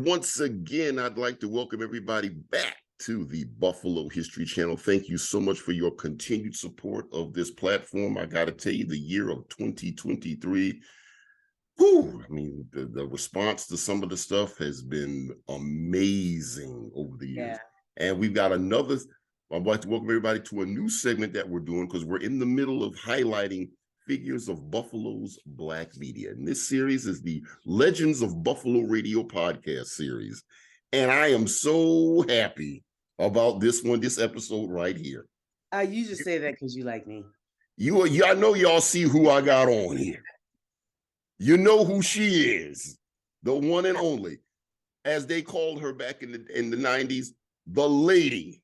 once again, I'd like to welcome everybody back to the Buffalo History Channel. Thank you so much for your continued support of this platform. I got to tell you, the year of 2023, whew, I mean, the response to some of the stuff has been amazing over the years. And we've got another, I'd like to welcome everybody to a new segment that we're doing because we're in the middle of highlighting figures of Buffalo's Black media. And this series is the Legends of Buffalo Radio podcast series. And I am so happy about this one, this episode right here. You just say that because you like me. I know y'all see who I got on here. You know who she is, the one and only, as they called her back in the 90s, the lady,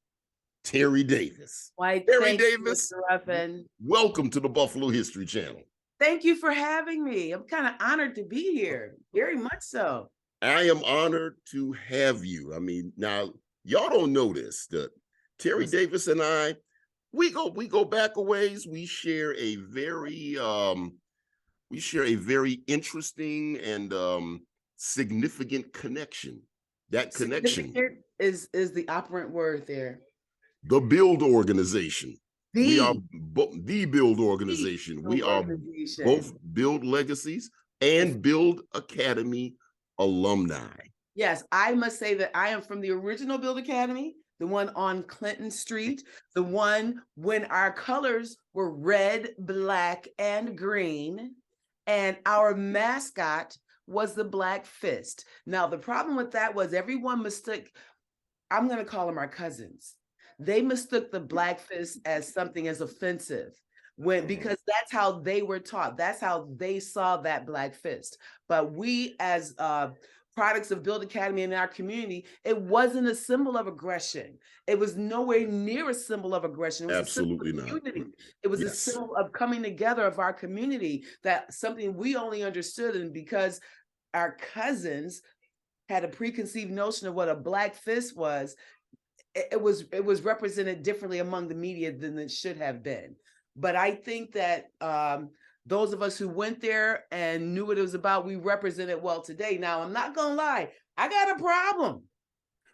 Terri Davis. Why, Terri Davis, you, welcome to the Buffalo History Channel. Thank you for having me. I'm kind of honored to be here, very much so. I am honored to have you. I mean, now, y'all don't know this, that Terri Davis and I, we go back a ways. We share a very interesting and significant connection. That connection is the operant word there. The B.U.I.L.D organization. We are the B.U.I.L.D organization. We are both B.U.I.L.D legacies and B.U.I.L.D Academy alumni. Yes, I must say that I am from the original B.U.I.L.D Academy, the one on Clinton Street, the one when our colors were red, black, and green, and our mascot was the Black Fist. Now, the problem with that was everyone mistook, I'm going to call them our cousins. They mistook the Black Fist as something as offensive because that's how they were taught. That's how they saw that Black Fist. But we as products of B.U.I.L.D Academy in our community, it wasn't a symbol of aggression. It was nowhere near a symbol of aggression. It was absolutely a symbol of unity. Not. It was a symbol of coming together of our community, that something we only understood. And because our cousins had a preconceived notion of what a Black Fist was, it was represented differently among the media than it should have been. But I think that those of us who went there and knew what it was about, we represent it well today. Now, I'm not gonna lie, I got a problem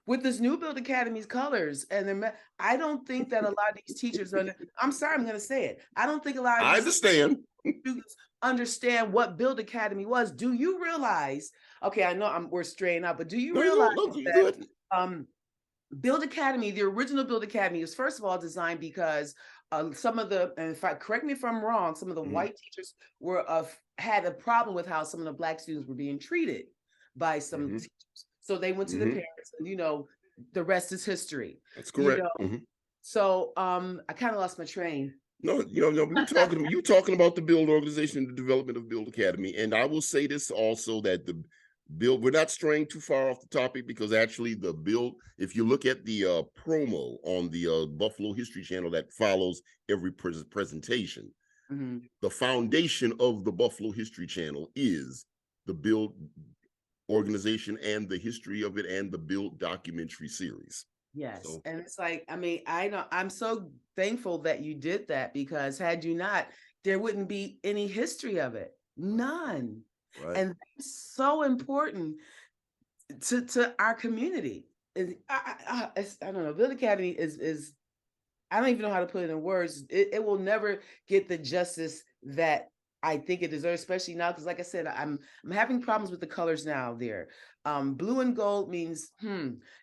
with this new B.U.I.L.D Academy's colors, and I don't think that a lot of these teachers I'm sorry, I'm gonna say it. I don't think a lot of these students understand what B.U.I.L.D Academy was. Do you realize? Okay, I know we're straying out, but do you realize that B.U.I.L.D Academy, the original B.U.I.L.D Academy, was first of all designed because some of the, and in fact, correct me if I'm wrong, some of the white teachers had a problem with how some of the Black students were being treated by some teachers. So they went to the parents, and the rest is history. That's correct. So I kind of lost my train. No, you're talking about the B.U.I.L.D organization and the development of B.U.I.L.D Academy. And I will say this also, that the B.U.I.L.D, we're not straying too far off the topic, because actually the B.U.I.L.D, if you look at the promo on the Buffalo History Channel that follows every presentation, the foundation of the Buffalo History Channel is the B.U.I.L.D organization and the history of it, and the B.U.I.L.D documentary series. Yes. So, and it's like, I mean, I'm so thankful that you did that, because had you not, there wouldn't be any history of it. None. Right. And that's so important to our community. I don't know. B.U.I.L.D Academy is I don't even know how to put it in words. It will never get the justice that I think it deserves, especially now, because like I said, I'm having problems with the colors now there. Blue and gold means,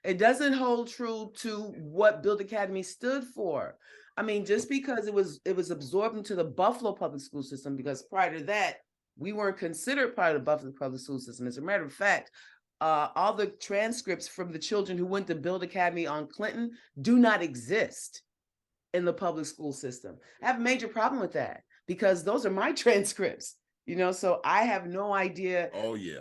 it doesn't hold true to what B.U.I.L.D Academy stood for. I mean, just because it was absorbed into the Buffalo public school system, because prior to that, we weren't considered part of the Buffalo public school system. As a matter of fact, all the transcripts from the children who went to B.U.I.L.D Academy on Clinton do not exist in the public school system. I have a major problem with that, because those are my transcripts, so I have no idea. Oh yeah.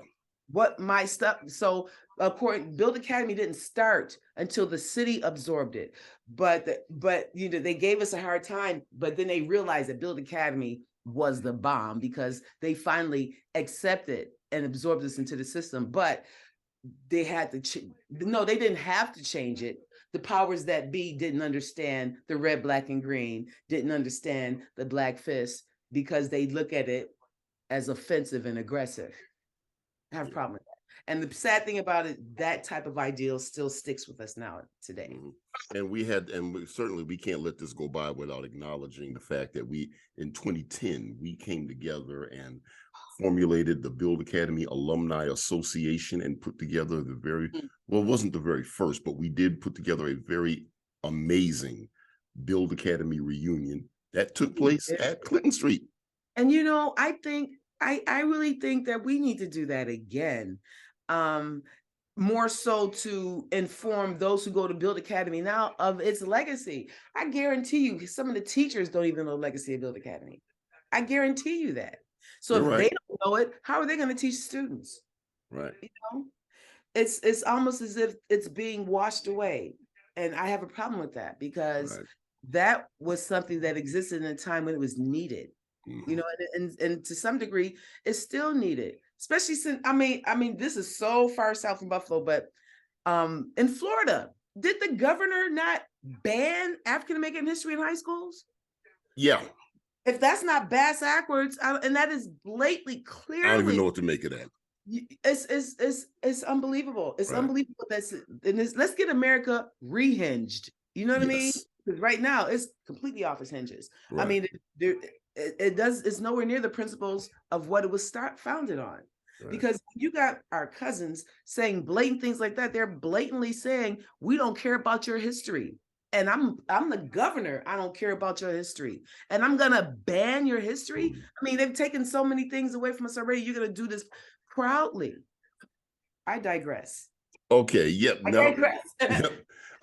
What my stuff. So according, B.U.I.L.D Academy didn't start until the city absorbed it, but they gave us a hard time, but then they realized that B.U.I.L.D Academy was the bomb, because they finally accepted and absorbed this into the system. But they had to they didn't have to change it. The powers that be didn't understand the red, black, and green, didn't understand the Black Fist, because they look at it as offensive and aggressive. I have a problem with And the sad thing about it, that type of ideal still sticks with us now today. And certainly we can't let this go by without acknowledging the fact that in 2010, we came together and formulated the B.U.I.L.D Academy Alumni Association and put together well, it wasn't the very first, but we did put together a very amazing B.U.I.L.D Academy reunion that took place at Clinton Street. And, I think, I really think that we need to do that again. More so to inform those who go to B.U.I.L.D Academy now of its legacy. I guarantee you, some of the teachers don't even know the legacy of B.U.I.L.D Academy. I guarantee you that. So You're if right. they don't know it, how are they going to teach students? Right. It's almost as if it's being washed away. And I have a problem with that because that was something that existed in a time when it was needed. And to some degree, it's still needed, especially since I mean, this is so far south from Buffalo, but in Florida, did the governor not ban African American history in high schools? Yeah. If that's not bass backwards, and that is blatantly, clearly, I don't even know what to make of that. It's unbelievable. It's unbelievable. Let's get America rehinged. You know what I mean? Because right now it's completely off its hinges. Right. I mean, it's nowhere near the principles of what it was founded on. Right. Because you got our cousins saying blatant things like that. They're blatantly saying, we don't care about your history. And I'm the governor. I don't care about your history. And I'm gonna ban your history. I mean, they've taken so many things away from us already. You're gonna do this proudly. I digress. Okay. Yep. I digress. Yep.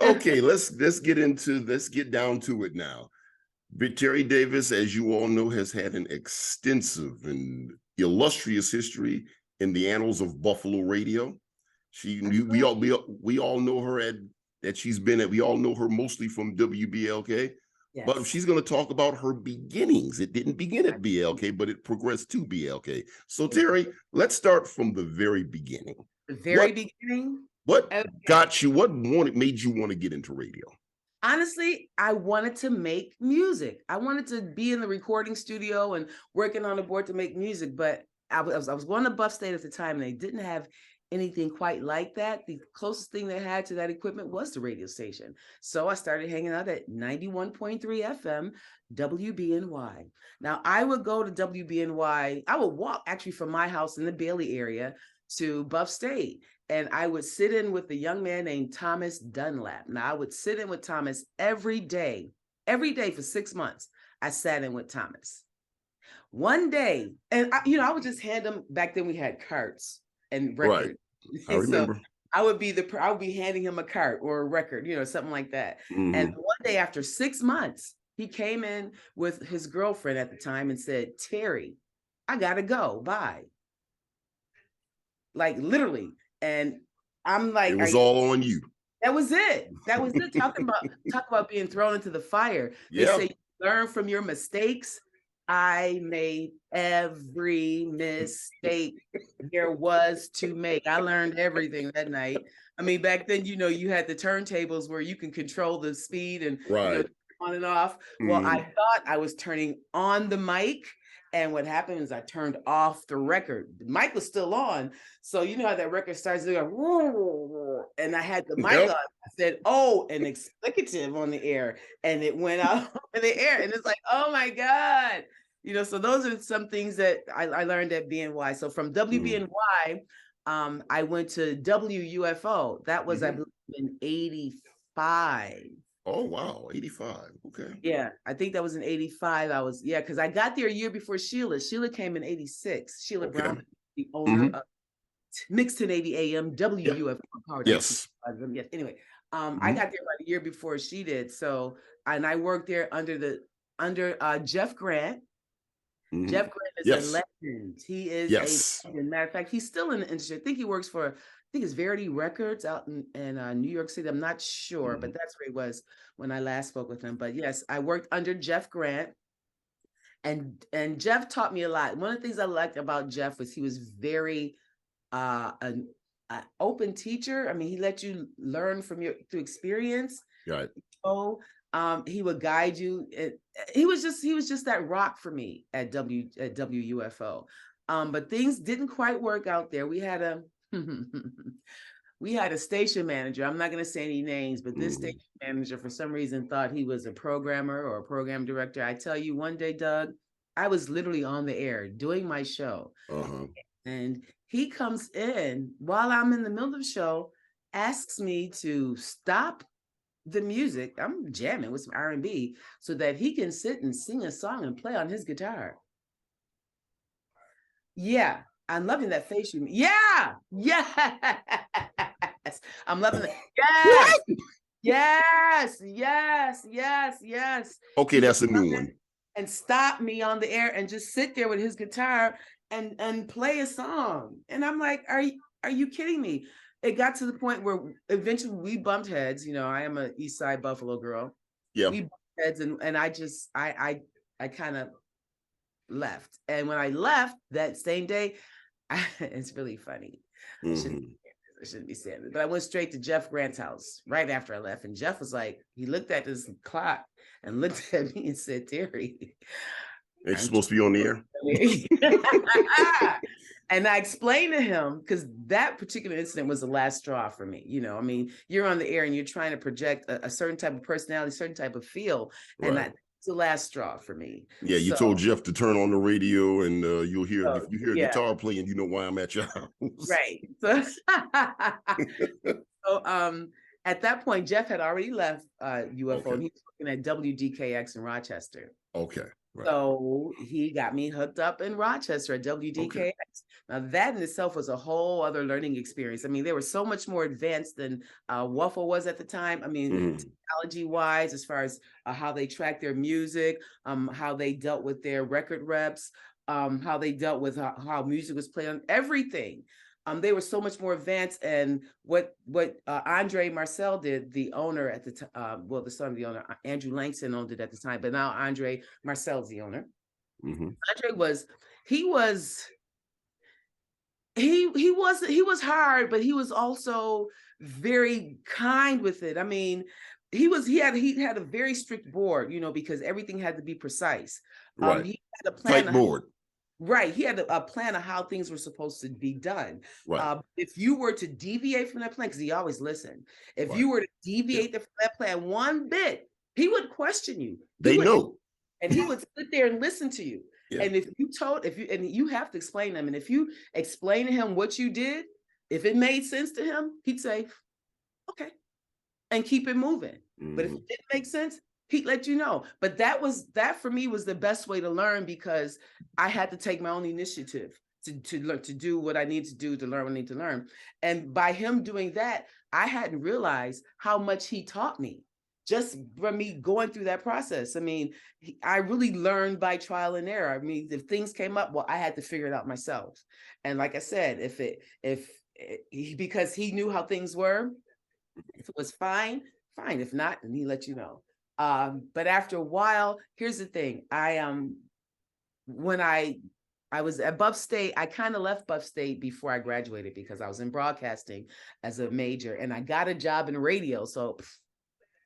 Okay. Let's get down to it now. Terri Davis, as you all know, has had an extensive and illustrious history in the annals of Buffalo radio. We all know her we all know her mostly from WBLK. Yes. But she's going to talk about her beginnings. It didn't begin at BLK, but it progressed to BLK. So Terri, let's start from the very beginning. The very beginning? What made you want to get into radio? Honestly, I wanted to make music. I wanted to be in the recording studio and working on the board to make music, but I was going to Buff State at the time, and they didn't have anything quite like that. The closest thing they had to that equipment was the radio station. So I started hanging out at 91.3 FM, WBNY. Now, I would go to WBNY. I would walk actually from my house in the Bailey area to Buff State. And I would sit in with a young man named Thomas Dunlap. Now, I would sit in with Thomas every day for 6 months. I sat in with Thomas. One day, and I would just hand him, back then we had carts and records. Right. I remember. So I would be handing him a cart or a record, something like that. Mm-hmm. And one day after 6 months, he came in with his girlfriend at the time and said, "Terri, I gotta go, bye." Like literally. And I'm like, it was all on you. That was it. Talk about being thrown into the fire. They say learn from your mistakes. I made every mistake there was to make. I learned everything that night. I mean, back then, you had the turntables where you can control the speed and on and off. Mm-hmm. Well, I thought I was turning on the mic. And what happened is I turned off the record. The mic was still on. So you know how that record starts to go, and I had the mic on. I said, "Oh, an explicative on the air." And it went out in the air. And it's like, oh my God. So those are some things that I learned at BNY. So from WBNY, I went to WUFO. That was, I believe, in 85. Oh, wow. 85. Okay. Yeah, I think that was in 85. Because I got there a year before Sheila. Sheila came in 86. Sheila Brown, the owner of Mixed 1080 AM, WUFO. Yes. Yes. Anyway, I got there about a year before she did. So, and I worked there under Jeff Grant. Mm-hmm. Jeff Grant is a legend. He is a legend. Matter of fact, he's still in the industry. I think he works for, it's Verity Records out in New York City. I'm not sure, but that's where he was when I last spoke with him. But yes, I worked under Jeff Grant, and Jeff taught me a lot. One of the things I liked about Jeff was he was very an open teacher. I mean, he let you learn through experience. Right. So he would guide you. He was just that rock for me at WUFO. But things didn't quite work out there. We had We had a station manager. I'm not going to say any names, but this station manager, for some reason, thought he was a programmer or a program director. I tell you, one day, Doug, I was literally on the air doing my show. And he comes in while I'm in the middle of the show, asks me to stop the music. I'm jamming with some R&B so that he can sit and sing a song and play on his guitar. Yeah, I'm loving that face. Yeah, yes, I'm loving it. Yes, yes, yes, yes, yes. Okay, that's a new one. And stop me on the air and just sit there with his guitar and play a song. And I'm like, are you kidding me? It got to the point where eventually we bumped heads. You know, I am a East Side Buffalo girl. Yeah, we bumped heads, and I kind of left. And when I left that same day, it's really funny. I shouldn't be saying this, but I went straight to Jeff Grant's house right after I left. And Jeff was like, he looked at his clock and looked at me and said, Terry, it's supposed to be on the air. And I explained to him, because that particular incident was the last straw for me. You know, I mean, you're on the air and you're trying to project a certain type of personality, certain type of feel. Right. And that's the last straw for me. Yeah, you told Jeff to turn on the radio, and you'll hear, if you hear a guitar playing, you know why I'm at your house. Right. So, at that point, Jeff had already left UFO, and he was working at WDKX in Rochester. Okay. Right. So he got me hooked up in Rochester at WDKX. Okay. Now that in itself was a whole other learning experience. I mean, they were so much more advanced than WUFO was at the time. I mean, technology-wise, as far as how they tracked their music, how they dealt with their record reps, how they dealt with how music was played on everything. They were so much more advanced. And what Andre Marcel did, the owner at the time, the son of the owner, Andrew Langston owned it at the time, but now Andre Marcel's the owner. Andre was hard, but he was also very kind with it. I mean, he had a very strict board, you know, because everything had to be precise. Right. He had a plan. Tight board. Right. He had a plan of how things were supposed to be done. Right. If you were to deviate from that plan, because he always listened, if you were to deviate from that plan one bit, he would question you. They know. And he would sit there and listen to you. Yeah. And you have to explain them. And if you explain to him what you did, if it made sense to him, he'd say, okay, and keep it moving. But if it didn't make sense, he'd let you know. But that for me was the best way to learn, because I had to take my own initiative to learn, to do what I need to do, to learn what I need to learn. And by him doing that, I hadn't realized how much he taught me just from me going through that process. I mean, I really learned by trial and error. I mean, if things came up, well, I had to figure it out myself. And like I said, because he knew how things were, if it was fine. If not, then he let you know. But after a while, here's the thing. When I was at Buff State, I kind of left Buff State before I graduated, because I was in broadcasting as a major, and I got a job in radio. So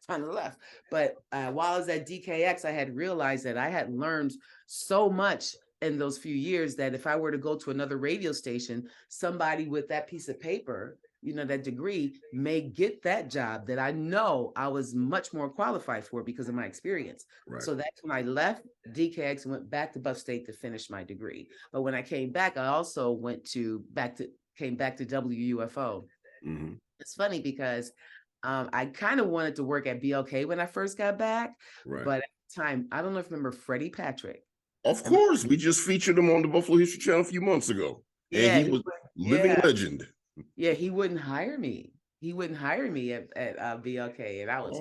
kind of left. But while I was at DKX, I had realized that I had learned so much in those few years that if I were to go to another radio station, somebody with that piece of paper, you know, that degree, may get that job that I know I was much more qualified for because of my experience. Right. So that's when I left DKX and went back to Buff State to finish my degree. But when I came back, I also came back to WUFO. It's funny because I kind of wanted to work at BLK when I first got back, but at the time, I don't know if you remember Freddie Patrick. Of course, we just featured him on the Buffalo History Channel a few months ago. Yeah, and he was living legend. Yeah, he wouldn't hire me. He wouldn't hire me at BLK, and I was,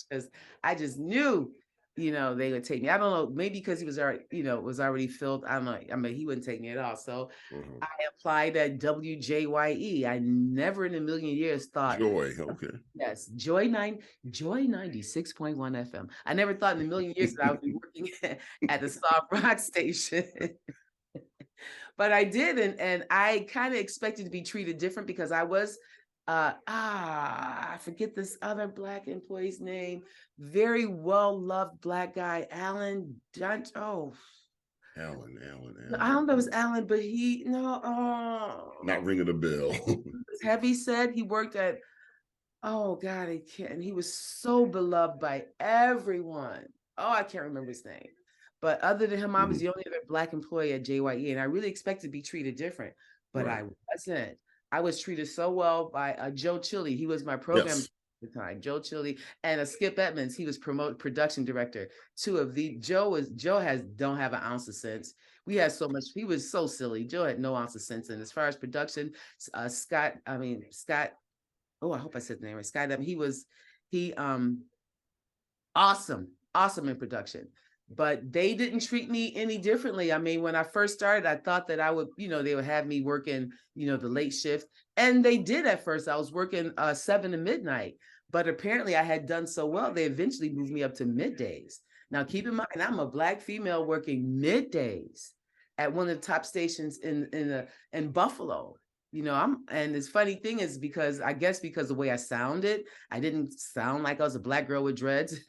because I just knew, you know, they would take me. I don't know, maybe because he was already filled. I don't know. I mean, he wouldn't take me at all. So I applied at WJYE. I never in a million years thought Joy. Okay. Yes, Joy 96.1 FM. I never thought in a million years that I would be working at the soft rock station. But I did, and I kind of expected to be treated different, because I was I forget this other Black employee's name, very well-loved Black guy, Alan Dunt. Oh, Alan. I don't know if it was Alan, but he no, Not ringing a bell. Heavy said he worked at, oh God, I can't. And he was so beloved by everyone. Oh, I can't remember his name. But other than him, I was the only other Black employee at JYE, and I really expected to be treated different, but I wasn't. I was treated so well by Joe Chili. He was my program at the time. Joe Chili and Skip Edmonds. He was production director. Two of the Joe don't have an ounce of sense. We had so much. He was so silly. Joe had no ounce of sense. And as far as production, Scott. Oh, I hope I said the name right. Scott. He awesome in production. But they didn't treat me any differently. I mean, when I first started, I thought that I would, they would have me working, the late shift. And they did at first. I was working 7 to midnight. But apparently I had done so well, they eventually moved me up to middays. Now, keep in mind, I'm a Black female working middays at one of the top stations in Buffalo. And this funny thing is because the way I sounded, I didn't sound like I was a Black girl with dreads.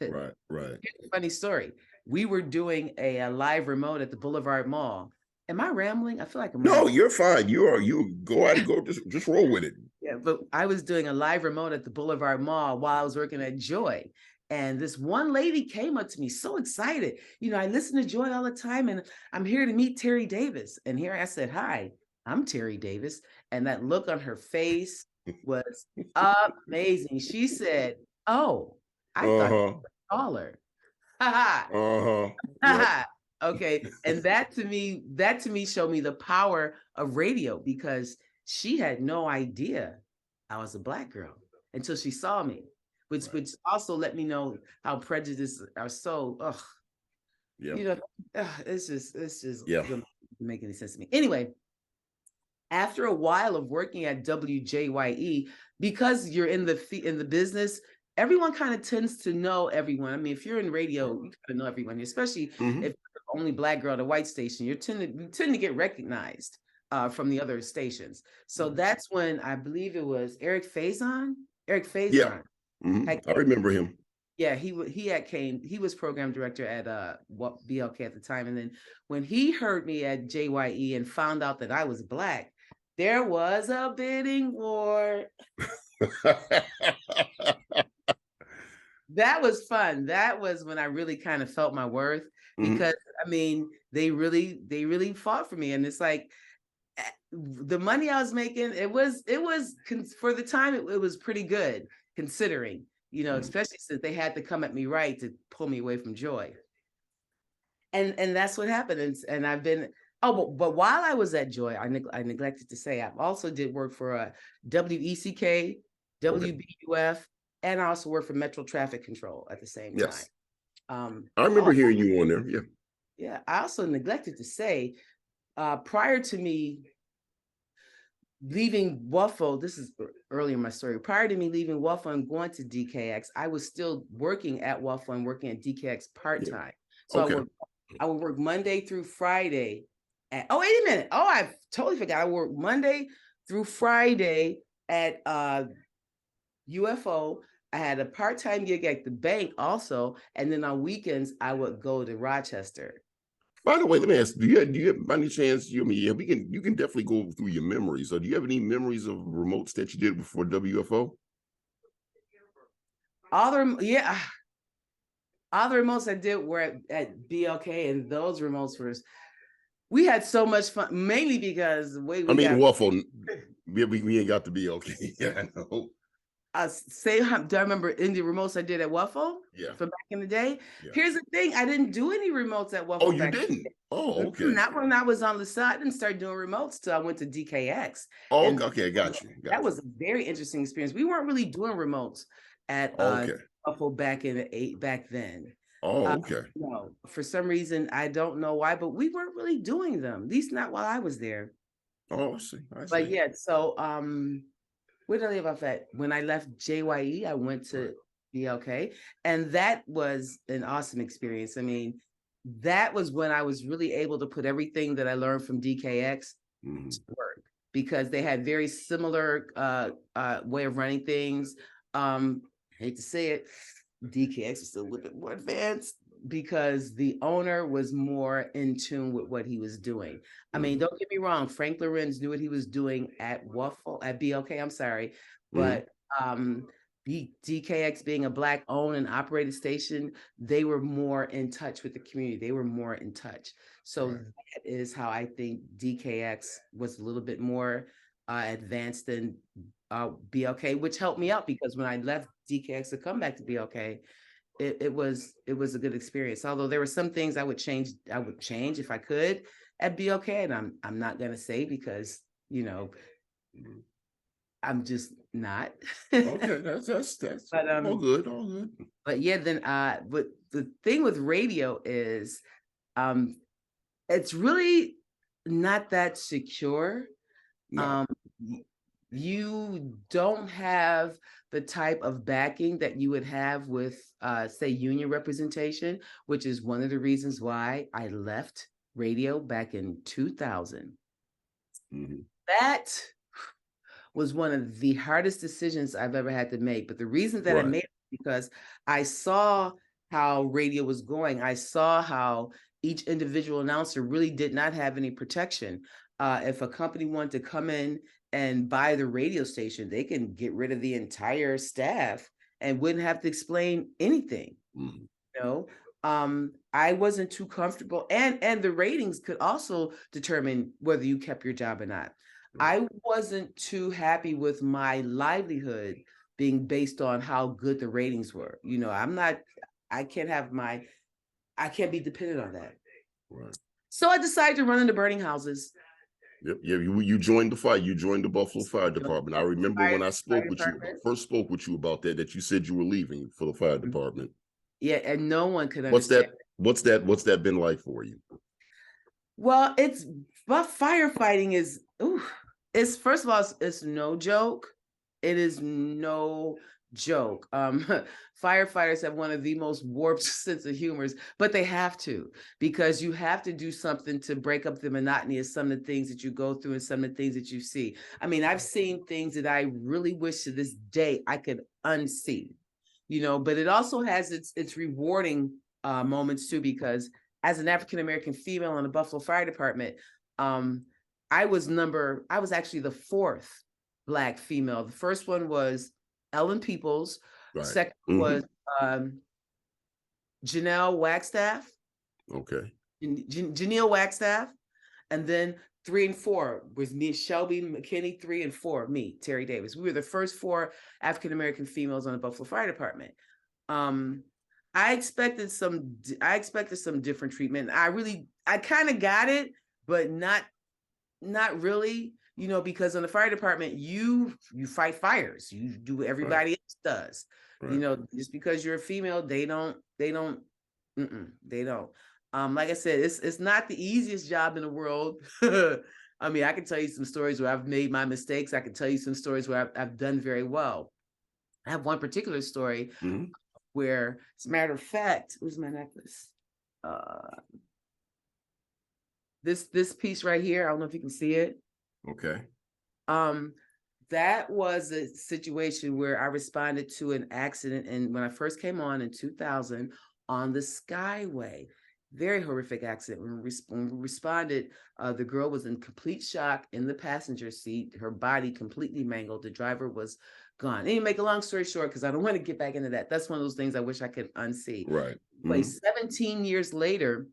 Right. Funny story. We were doing a live remote at the Boulevard Mall. Am I rambling? I feel like I'm No, you're fine. You go out and go, just roll with it. Yeah, but I was doing a live remote at the Boulevard Mall while I was working at Joy. And this one lady came up to me so excited. I listen to Joy all the time and I'm here to meet Terri Davis. And here I said, hi, I'm Terri Davis. And that look on her face was amazing. She said, oh, I thought you were taller. Okay. And that to me showed me the power of radio, because she had no idea I was a Black girl until she saw me, which also let me know how prejudices are so it's just doesn't make any sense to me. Anyway, after a while of working at WJYE, because you're in the business, everyone kind of tends to know everyone. I mean, if you're in radio, you kind of know everyone, especially if you're the only Black girl at a white station. You tend to get recognized from the other stations. So that's when I believe it was Eric Faison. Yeah. I remember him. Yeah, he was program director at WBLK at the time. And then when he heard me at JYE and found out that I was Black, there was a bidding war. That was fun. That was when I really kind of felt my worth, because I mean, they really fought for me. And it's like, the money I was making, it was for the time, it was pretty good considering, especially since they had to come at me right to pull me away from Joy. And that's what happened. And I've been, but while I was at Joy, I neglected to say, I also did work for WECK, WBUF, and I also worked for Metro Traffic Control at the same time. I remember hearing you on there. Yeah. I also neglected to say, prior to me leaving WUFO, this is earlier in my story, prior to me leaving WUFO and going to DKX, I was still working at WUFO and working at DKX part-time. So I would work Monday through Friday. Wait a minute. Oh, I totally forgot. I worked Monday through Friday at UFO. I had a part-time gig at the bank also. And then on weekends, I would go to Rochester. By the way, let me ask, do you have by any chance, you can definitely go through your memories. So do you have any memories of remotes that you did before WFO? All the remotes I did were at BLK, and those remotes we had so much fun, mainly because WUFO, we ain't got the BLK. Yeah, I know. Do I remember any remotes I did at WUFO? Yeah. From back in the day? Yeah. Here's the thing, I didn't do any remotes at WUFO. Oh, you didn't? Oh, okay. Not when I was on the side. I didn't start doing remotes till I went to DKX. Oh, okay, got you. That was a very interesting experience. We weren't really doing remotes at WUFO back then. Oh, okay. No, for some reason, I don't know why, but we weren't really doing them, at least not while I was there. Oh, I see. But yeah, so where did I leave off at? When I left JYE, I went to BLK, and that was an awesome experience. I mean, that was when I was really able to put everything that I learned from DKX to work, because they had very similar way of running things. Hate to say it, DKX is still a little bit more advanced because the owner was more in tune with what he was doing. I mean, don't get me wrong, Frank Lorenz knew what he was doing at WUFO, at BLK, I'm sorry, but DKX being a Black owned and operated station, they were more in touch with the community. They were more in touch. So that is how I think DKX was a little bit more advanced than BLK, which helped me out because when I left DKX to come back to BLK, it was a good experience. Although there were some things I would change if I could at BLK, and I'm not gonna say because I'm just not. Okay, that's but all good, all good. But yeah, then but the thing with radio is it's really not that secure. No. You don't have the type of backing that you would have with say union representation, which is one of the reasons why I left radio back in 2000. That was one of the hardest decisions I've ever had to make. But the reason that I made it because I saw how radio was going. I saw how each individual announcer really did not have any protection. If a company wanted to come in and buy the radio station, they can get rid of the entire staff and wouldn't have to explain anything. I wasn't too comfortable, and the ratings could also determine whether you kept your job or not. I wasn't too happy with my livelihood being based on how good the ratings were. I can't be dependent on that. So I decided to run into burning houses. Yep. Yeah. You joined the fire. You joined the Buffalo Fire Department. I remember when I first spoke with you about that you said you were leaving for the fire department. Yeah, and no one could understand. What's that been like for you? Well, firefighting is, it's first of all, it's no joke. It is no joke. Firefighters have one of the most warped sense of humors, but they have to, because you have to do something to break up the monotony of some of the things that you go through and some of the things that you see. I mean, I've seen things that I really wish to this day I could unsee, but it also has its rewarding moments too, because as an African-American female in the Buffalo Fire Department, I was actually the fourth Black female. The first one was Ellen Peoples. Second was Janelle Wagstaff. Okay. Janelle Wagstaff. And then 3 and 4 was me, Shelby McKinney. 3 and 4, me, Terri Davis. We were the first 4 African-American females on the Buffalo Fire Department. I expected some different treatment. I kind of got it, but not really, because in the fire department, you fight fires. You do what everybody else does. Just because you're a female, they don't. Like I said, it's not the easiest job in the world. I mean, I can tell you some stories where I've made my mistakes. I can tell you some stories where I've done very well. I have one particular story where, as a matter of fact, where's my necklace? This piece right here, I don't know if you can see it. Okay. That was a situation where I responded to an accident, and when I first came on in 2000 on the Skyway, very horrific accident. When we responded, the girl was in complete shock in the passenger seat, her body completely mangled. The driver was gone. And make a long story short, because I don't want to get back into that. That's one of those things I wish I could unsee. Right. But 17 years later,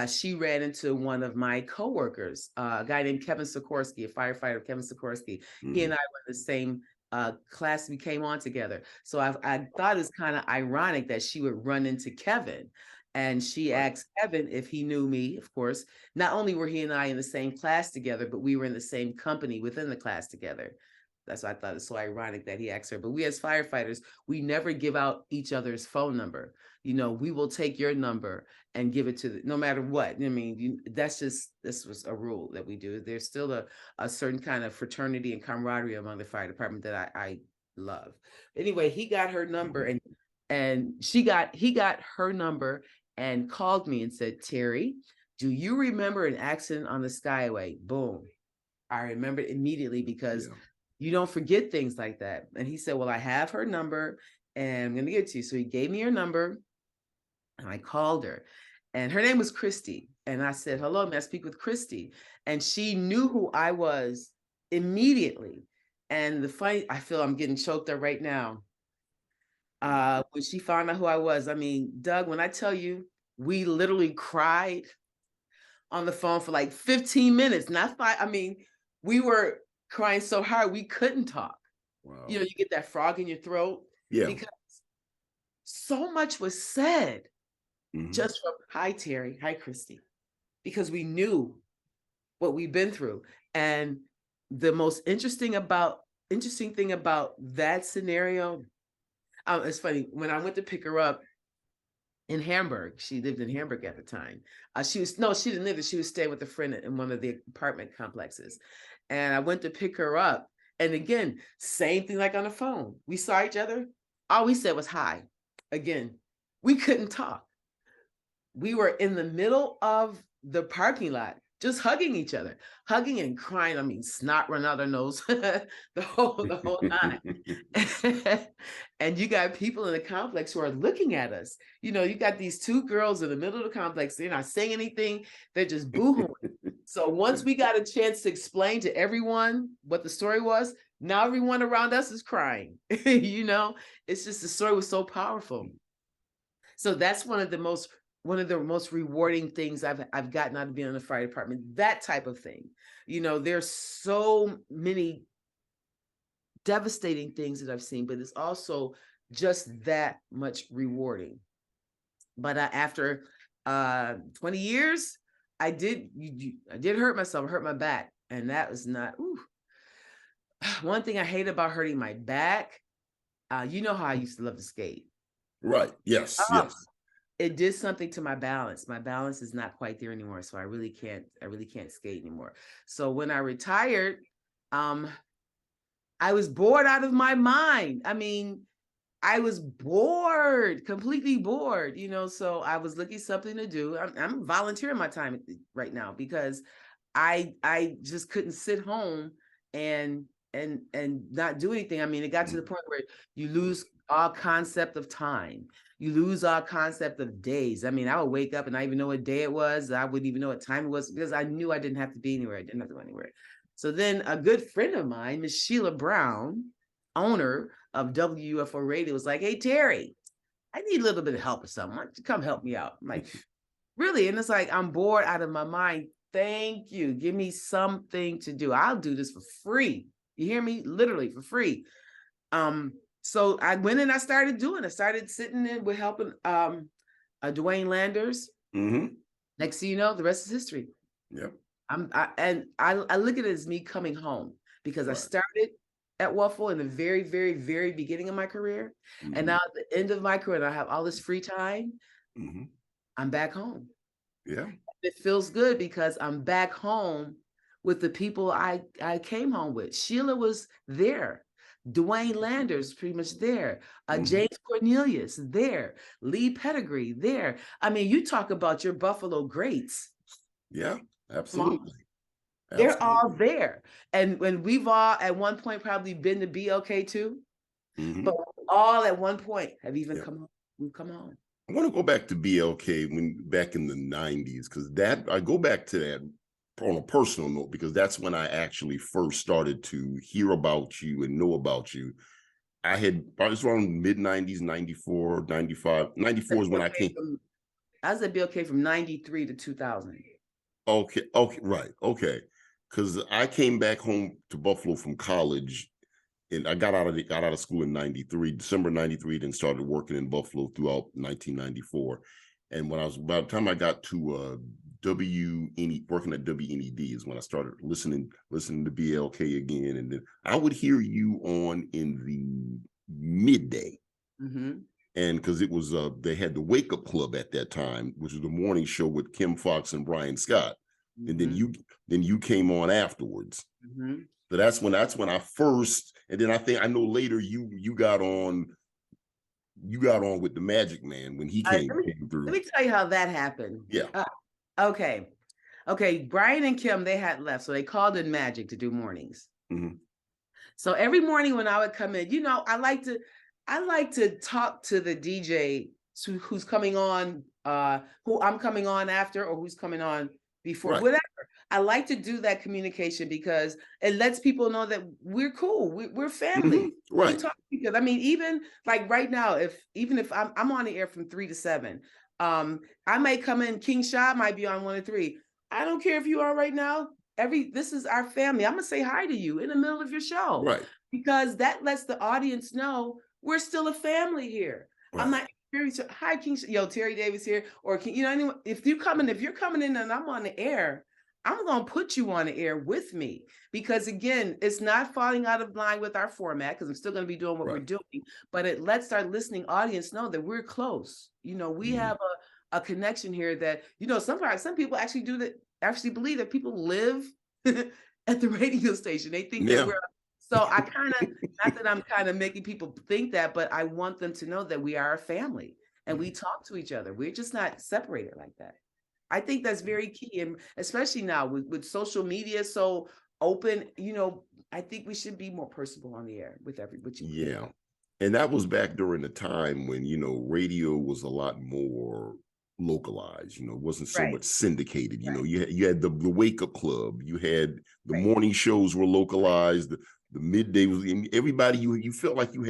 she ran into one of my coworkers, a guy named Kevin Sikorsky, a firefighter, Kevin Sikorsky. He and I were in the same class. We came on together. So I thought it was kind of ironic that she would run into Kevin. And she asked Kevin if he knew me. Of course, not only were he and I in the same class together, but we were in the same company within the class together. That's why I thought it's so ironic that he asked her. But we as firefighters, we never give out each other's phone number. We will take your number and give it to no matter what. I mean, this was a rule that we do. There's still a certain kind of fraternity and camaraderie among the fire department that I love. Anyway, he got her number and he got her number and called me and said, "Terri, do you remember an accident on the Skyway?" Boom. I remembered immediately because you don't forget things like that. And he said, "Well, I have her number and I'm going to give it to you." So he gave me her number. I called her, and her name was Christy. And I said, hello, may I speak with Christy? And she knew who I was immediately. And the fight, I feel I'm getting choked up right now. When she found out who I was, I mean, Doug, when I tell you, we literally cried on the phone for like 15 minutes, not 5. I mean, we were crying so hard we couldn't talk. Wow. You know, you get that frog in your throat. Yeah. Because so much was said just from, hi, Terry, hi, Christy, because we knew what we've been through. And the most interesting thing about that scenario, it's funny, when I went to pick her up in Hamburg, she lived in Hamburg at the time. She didn't live there. She was staying with a friend in one of the apartment complexes. And I went to pick her up. And again, same thing like on the phone. We saw each other. All we said was hi. Again, we couldn't talk. We were in the middle of the parking lot, just hugging each other, hugging and crying. I mean, snot run out our nose, the whole time. And you got people in the complex who are looking at us. You know, you got these two girls in the middle of the complex. They're not saying anything. They're just boohooing. So once we got a chance to explain to everyone what the story was, now everyone around us is crying. You know, it's just the story was so powerful. So that's one of the most rewarding things I've gotten out of being in the fire department, that type of thing. You know, there's so many devastating things that I've seen, but it's also just that much rewarding. But after 20 years, I did hurt myself, hurt my back. And that was not, one thing I hate about hurting my back, you know how I used to love to skate. Right. Yes. Yes. It did something to my balance. My balance is not quite there anymore. So I really can't skate anymore. So when I retired, I was bored out of my mind. I mean, I was bored, completely bored, you know, so I was looking something to do. I'm volunteering my time right now because I just couldn't sit home and not do anything. I mean, it got to the point where you lose all concept of time. You lose all concept of days. I mean, I would wake up and I even know what day it was. I wouldn't even know what time it was because I knew I didn't have to be anywhere. I didn't have to go anywhere. So then a good friend of mine, Miss Sheila Brown, owner of WUFO Radio, was like, hey, Terry, I need a little bit of help or something. Why don't you come help me out? I'm like, really? And it's like, I'm bored out of my mind. Thank you. Give me something to do. I'll do this for free. You hear me? Literally for free. So I went and I started sitting in with helping Dwayne Landers. Next thing you know, the rest is history. Yep. I look at it as me coming home because I started at WUFO in the very, very, very beginning of my career. And now at the end of my career, and I have all this free time, I'm back home. Yeah. It feels good because I'm back home with the people I came home with. Sheila was there. Dwayne Landers pretty much there. James Cornelius there. Lee Pettigrew there. I mean, you talk about your Buffalo greats. Yeah, absolutely. They're all there. And when we've all at one point probably been to BLK too, but all at one point have even come home. We've come home. I want to go back to BLK back in the 90s, because I go back to that on a personal note, because that's when I actually first started to hear about you and know about you. I was around mid 90s, 94, 95. 94 is when I came. I was at BLK from 93 to 2000. Okay, right, okay. Because I came back home to Buffalo from college, and I got out of school in 93, December 93, then started working in Buffalo throughout 1994. And by the time I got to working at WNED is when I started listening to BLK again. And then I would hear you on in the midday. And because it was they had the Wake Up Club at that time, which was the morning show with Kim Fox and Brian Scott. And then you came on afterwards. So that's when I first, and then I know later you got on with the Magic Man when he came through. Let me tell you how that happened. Yeah. Okay. Brian and Kim, they had left, so they called in Magic to do mornings. So every morning when I would come in, you know, I like to talk to the DJ who's coming on, who I'm coming on after, or who's coming on before, Right. whatever. I like to do that communication because it lets people know that we're cool. We're family. We Right. talk because I mean, even like right now, even if I'm on the air from 3 to 7, I may come in. King Shah might be on 1 to 3. I don't care if you are right now. This is our family. I'm gonna say hi to you in the middle of your show, Right. because that lets the audience know we're still a family here. Right. I'm not hi King, Terri Davis here, or anyone. If you're coming in and I'm on the air, I'm gonna put you on the air with me, because again, it's not falling out of line with our format, because I'm still gonna be doing what we're doing, but it lets our listening audience know that we're close. We have a connection here that, some people actually believe that people live at the radio station. They think that we're, so I kind of, not that I'm kind of making people think that, but I want them to know that we are a family and we talk to each other. We're just not separated like that. I think that's very key. And especially now with social media so open, I think we should be more personable on the air with you. Yeah. And that was back during the time when, radio was a lot more localized, it wasn't so much syndicated. You had the Wake Up Club, you had the morning shows were localized, the midday was, everybody, you felt like you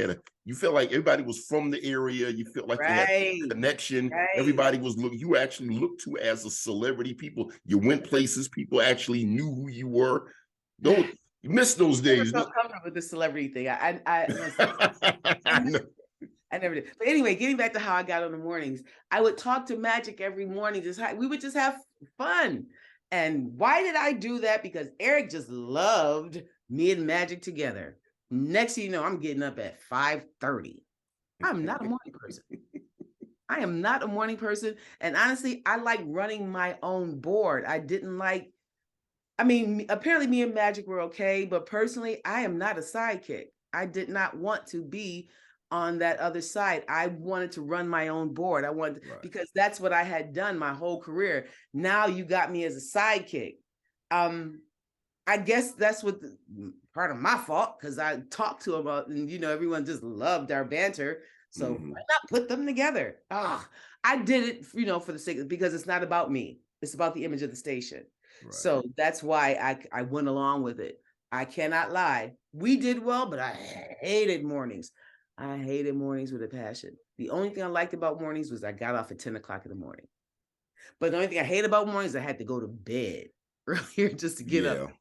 felt like everybody was from the area. You felt like you had a connection. Everybody was you actually looked to as a celebrity. You went places, people actually knew who you were. You miss those days. I never felt comfortable with the celebrity thing. I never did. But anyway, getting back to how I got on the mornings, I would talk to Magic every morning. We would just have fun. And why did I do that? Because Eric just loved me and Magic together. Next thing you know, I'm getting up at 5:30. I'm not a morning person. I am not a morning person. And honestly, I like running my own board. Apparently me and Magic were okay, but personally, I am not a sidekick. I did not want to be on that other side. I wanted to run my own board. Because that's what I had done my whole career. Now you got me as a sidekick. I guess that's part of my fault, because I talked to him about, and everyone just loved our banter. So why not put them together? I did it, for the sake because it's not about me. It's about the image of the station. Right. So that's why I went along with it. I cannot lie. We did well, but I hated mornings. I hated mornings with a passion. The only thing I liked about mornings was I got off at 10 o'clock in the morning. But the only thing I hate about mornings, I had to go to bed earlier just to get up.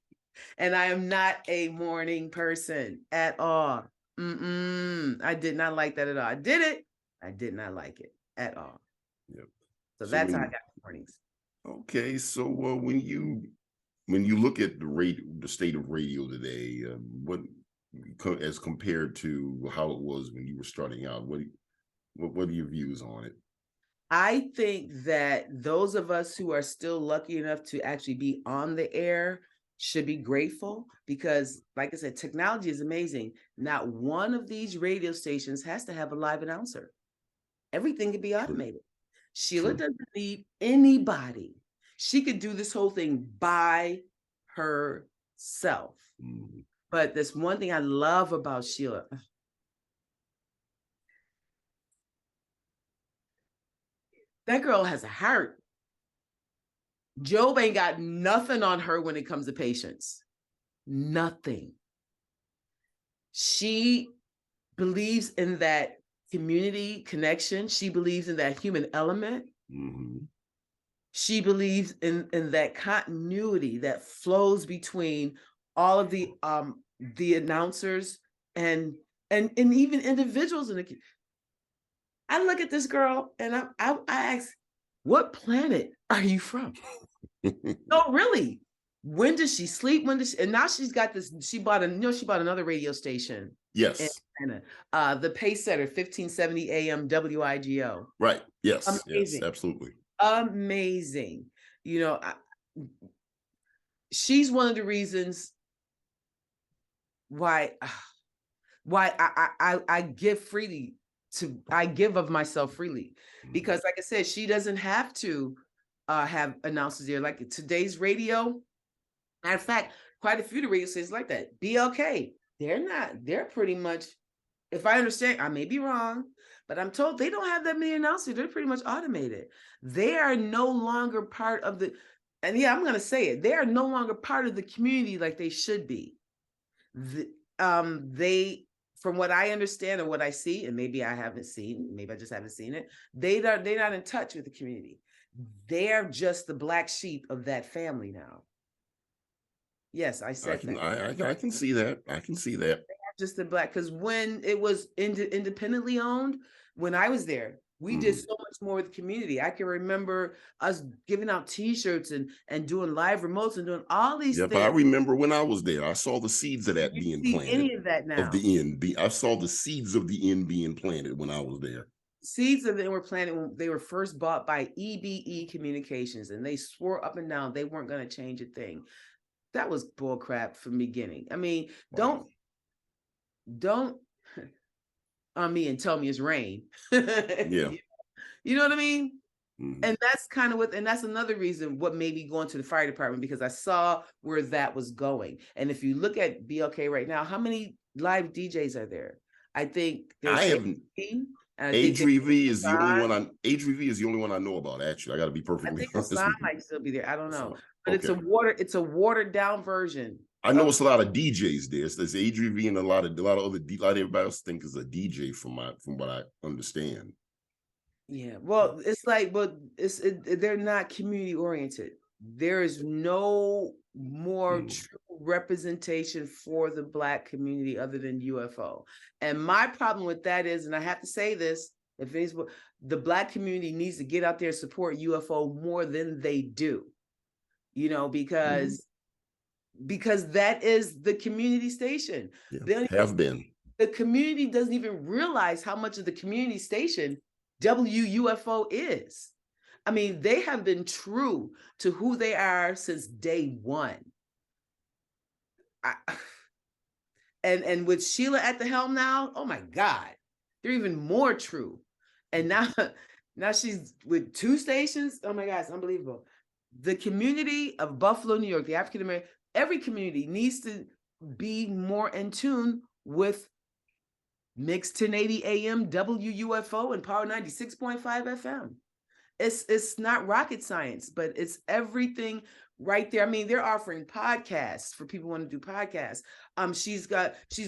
And I am not a morning person at all. I did not like that at all. I did it. I did not like it at all. Yep. So that's how I got mornings. Okay. So when you look at the state of radio today, what as compared to how it was when you were starting out, what are your views on it? I think that those of us who are still lucky enough to actually be on the air should be grateful, because like I said, technology is amazing. Not one of these radio stations has to have a live announcer. Everything can be automated. Sheila doesn't need anybody. She could do this whole thing by herself. But there's one thing I love about Sheila. That girl has a heart. Job ain't got nothing on her when it comes to patience. Nothing. She believes in that community connection. She believes in that human element. She believes in that continuity that flows between all of the announcers and even individuals in the. I look at this girl and I ask, what planet are you from? No, really. When does she sleep? And now she's got this, she bought another radio station. Yes. The Pace Setter, 1570 AM WIGO. Right. Yes. Amazing. Yes, absolutely. Amazing. She's one of the reasons why I give freely I give of myself freely, because like I said, she doesn't have to have announcers there. Like today's radio, matter of fact, quite a few of the radio stations like that. BLK, they're pretty much, if I understand, I may be wrong, but I'm told they don't have that many announcers. They're pretty much automated. They are no longer part of the, and yeah, I'm going to say it. They are no longer part of the community like they should be. They, from what I understand and what I see, and maybe I haven't seen, maybe I just haven't seen it, they're not in touch with the community. They're just the black sheep of that family now. Yes, I said that. I can see that. I can see that. Just the black, because when it was independently owned, when I was there, we did so much more with the community. I can remember us giving out T-shirts and doing live remotes and doing all these things. I remember when I was there, I saw the seeds of that being planted. Any of that now? Of the end, I saw the seeds of the end being planted when I was there. Seeds of them were planted when they were first bought by EBE Communications, and they swore up and down they weren't going to change a thing. That was bull crap from the beginning. I mean, wow. Don't on me and tell me it's rain. Yeah. You know what I mean? Mm-hmm. And that's kind of what, and that's another reason what made me go into the fire department, because I saw where that was going. And if you look at BLK right now, how many live DJs are there? I think there's HVV is the only one HVV is the only one I know about, actually. I got to be perfectly honest. Hassan might still be there. I don't know. But okay. It's a watered down version. I know it's a lot of DJs there. So there's HVV and a lot of everybody else think is a DJ from what I understand. Yeah. Well, it's like, but they're not community oriented. There is no more true representation for the Black community other than UFO. And my problem with that is, and I have to say this, if it's, the Black community needs to get out there and support UFO more than they do, because that is the community station. Yeah, have been. The community doesn't even realize how much of the community station WUFO is. I mean, they have been true to who they are since day one. And with Sheila at the helm now, oh my God, they're even more true. And now she's with 2 stations. Oh my God, it's unbelievable. The community of Buffalo, New York, the African American, every community needs to be more in tune with Mix 1080 AM WUFO and Power 96.5 FM. It's not rocket science, but it's everything right there. I mean, they're offering podcasts for people who want to do podcasts. She's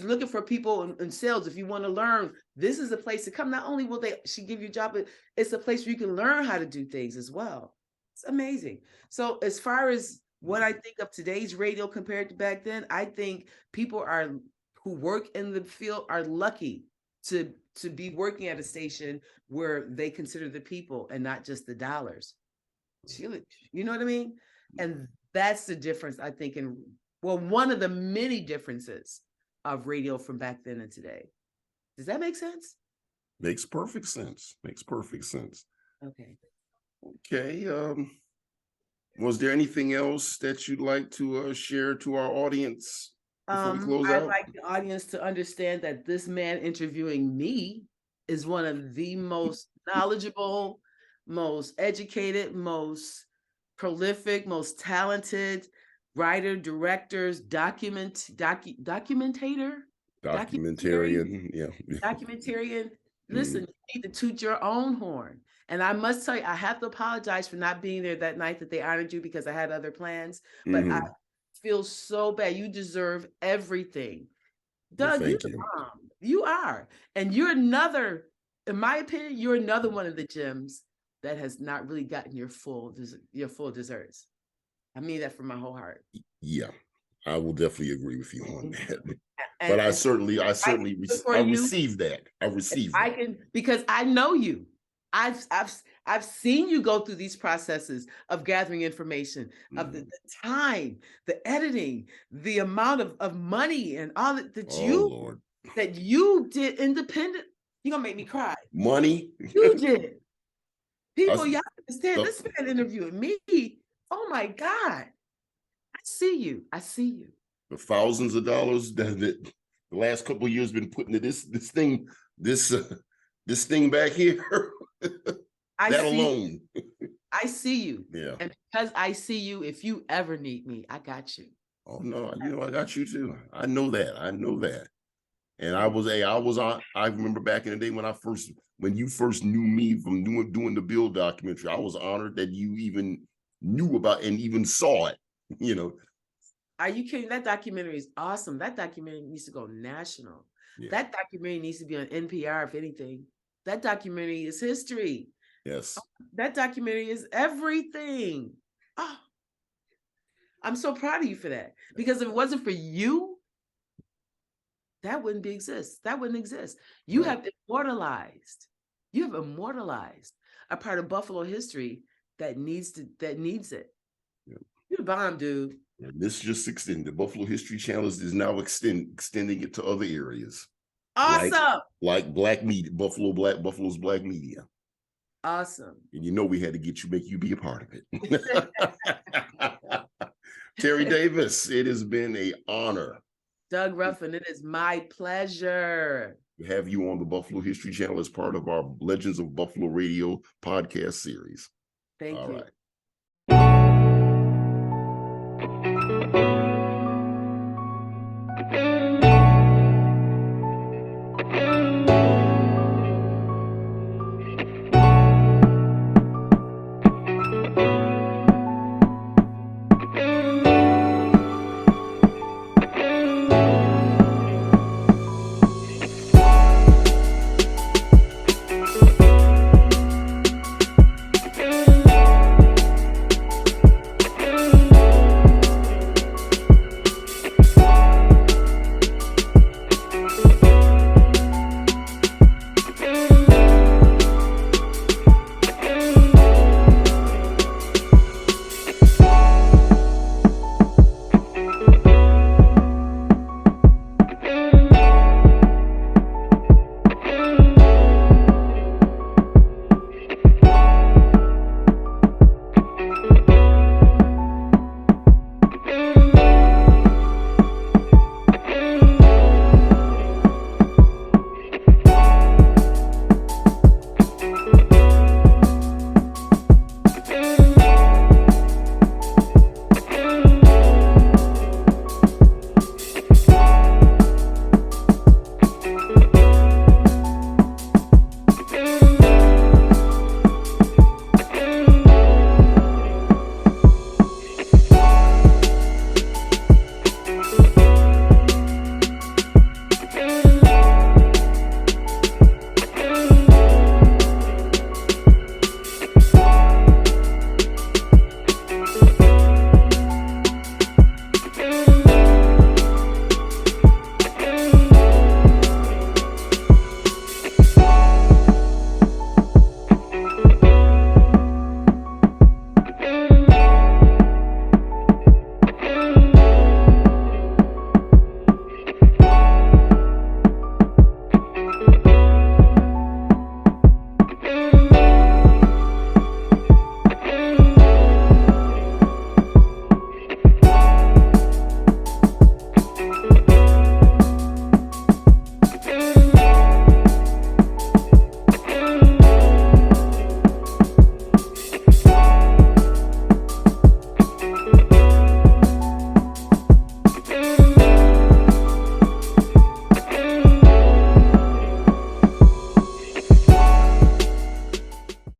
looking for people in sales. If you want to learn, this is a place to come. Not only will she give you a job, but it's a place where you can learn how to do things as well. It's amazing. So as far as what I think of today's radio compared to back then, I think people who work in the field are lucky to be working at a station where they consider the people and not just the dollars. You know what I mean? And that's the difference, I think, one of the many differences of radio from back then and today. Does that make sense? Makes perfect sense. Makes perfect sense. Okay. Okay. Was there anything else that you'd like to share to our audience before we close out? I'd like the audience to understand that this man interviewing me is one of the most knowledgeable, most educated, most prolific, most talented writer, directors, documentarian. Listen, you need to toot your own horn. And I must tell you, I have to apologize for not being there that night that they honored you, because I had other plans. But I feel so bad. You deserve everything. Doug, you're the mom. You are. And you're another, in my opinion, you're another one of the gems that has not really gotten your full desserts. I mean that from my whole heart. Yeah, I will definitely agree with you on that. But I received that. Because I know you. I've seen you go through these processes of gathering information, of the time, the editing, the amount of money and all that you did independent. You're gonna make me cry. Money. You did. People, y'all understand, this man interviewing me. Oh my God. I see you. The thousands of dollars that the last couple of years been put into this thing back here. That alone. I see you. Yeah. And because I see you, if you ever need me, I got you. Oh no, I got you too. I know that. And I remember back in the day when when you first knew me from doing the B.U.I.L.D documentary, I was honored that you even knew about and even saw it, you know. Are you kidding? That documentary is awesome. That documentary needs to go national. Yeah. That documentary needs to be on NPR, if anything. That documentary is history. Yes. That documentary is everything. Oh, I'm so proud of you for that. Because if it wasn't for you, that wouldn't exist. That wouldn't exist. You have immortalized. You have immortalized a part of Buffalo history that needs it. Yeah. You're the bomb, dude. And this just extended. The Buffalo History Channel is now extending it to other areas. Awesome. Like Black media, Buffalo's Black media. Awesome. And you know we had to make you be a part of it. Terri Davis, it has been an honor. Doug Ruffin, it is my pleasure to have you on the Buffalo History Channel as part of our Legends of Buffalo Radio podcast series. Thank you. All right.